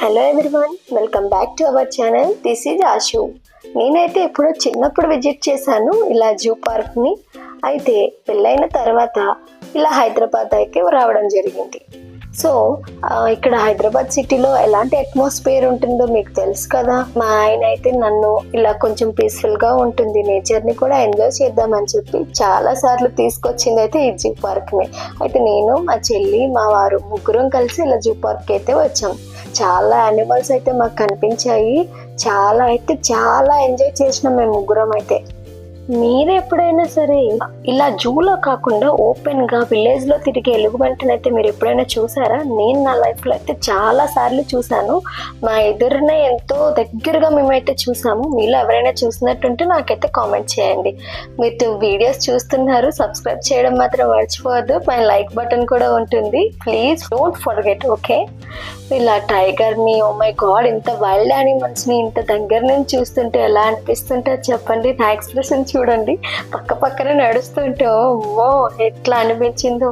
Hello everyone, welcome back to our channel. This is Ashu. నేనైతే ఎప్పుడో చిన్నప్పుడు విజిట్ చేశాను ఇలా జూ పార్క్ని. అయితే పెళ్ళైన తర్వాత ఇలా హైదరాబాద్ అయితే రావడం జరిగింది. సో ఇక్కడ హైదరాబాద్ సిటీలో ఎలాంటి అట్మాస్ఫియర్ ఉంటుందో మీకు తెలుసు కదా. మా ఆయన అయితే నన్ను ఇలా కొంచెం పీస్ఫుల్గా ఉంటుంది, నేచర్ని కూడా ఎంజాయ్ చేద్దామని చెప్పి చాలా సార్లు తీసుకొచ్చింది అయితే ఈ జూ పార్క్ని. అయితే నేను, మా చెల్లి, మా వారు ముగ్గురం కలిసి ఇలా జూ పార్క్ అయితే వచ్చాం. చాలా యానిమల్స్ అయితే మాకు కనిపించాయి. చాలా ఎంజాయ్ చేసినాం మేము ముగ్గురం అయితే. మీరు ఎప్పుడైనా సరే ఇలా జూలో కాకుండా ఓపెన్ గా విలేజ్ లో తిరిగే ఎలుగుబంటిని అయితే మీరు ఎప్పుడైనా చూసారా? నేను నా లైఫ్ లో అయితే చాలా సార్లు చూసాను. మా ఎదురునే ఎంతో దగ్గరగా మేమైతే చూసాము. మీలో ఎవరైనా చూసినట్టుంటే నాకైతే కామెంట్ చేయండి. మీరు వీడియోస్ చూస్తున్నారు, సబ్స్క్రైబ్ చేయడం మాత్రం మర్చిపోవద్దు. పైన లైక్ బటన్ కూడా ఉంటుంది, ప్లీజ్ డోంట్ ఫర్గెట్. ఓకే, ఇలా టైగర్ ని, ఓ మై గాడ్, ఇంత వైల్డ్ యానిమల్స్ ని ఇంత దగ్గర నుంచి చూస్తుంటే ఎలా అనిపిస్తుంటే చెప్పండి. నా ఎక్స్ప్రెషన్ చూడండి, పక్కనే నడుస్తుంటే ఓ ఎట్లా అనిపించిందో.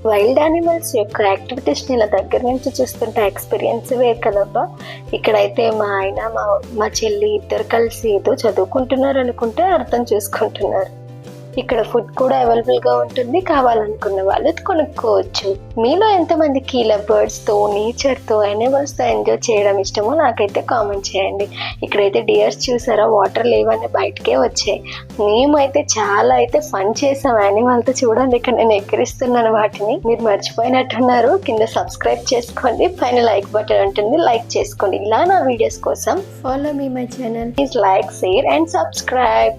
వైల్డ్ యానిమల్స్ యొక్క యాక్టివిటీస్ని ఇలా దగ్గర నుంచి చూస్తుంటే ఎక్స్పీరియన్స్ వేరు కదబ్బా. ఇక్కడైతే మా ఆయన, మా చెల్లి ఇద్దరు కలిసి ఏదో చదువుకుంటున్నారు అనుకుంటే అర్థం చేసుకుంటున్నారు. ఇక్కడ ఫుడ్ కూడా అవైలబుల్గా ఉంటుంది, కావాలనుకున్న వాళ్ళు కొనుక్కోవచ్చు. మీలో ఎంతమందికి ఇలా బర్డ్స్తో, నేచర్తో, యానిమల్స్తో ఎంజాయ్ చేయడం ఇష్టమో నాకైతే కామెంట్ చేయండి. ఇక్కడైతే డియర్స్ చూసారా, వాటర్ లేవని బయటకే వచ్చాయి. మేమైతే చాలా అయితే ఫన్ చేసాం యానిమల్తో. చూడండి, ఇక్కడ నేను ఎక్కిరిస్తున్నాను వాటిని. మీరు మర్చిపోయినట్టున్నారు, కింద సబ్స్క్రైబ్ చేసుకోండి, పైన లైక్ బటన్ ఉంటుంది, లైక్ చేసుకోండి. ఇలా నా వీడియోస్ కోసం follow me my channel. Please like, share and subscribe.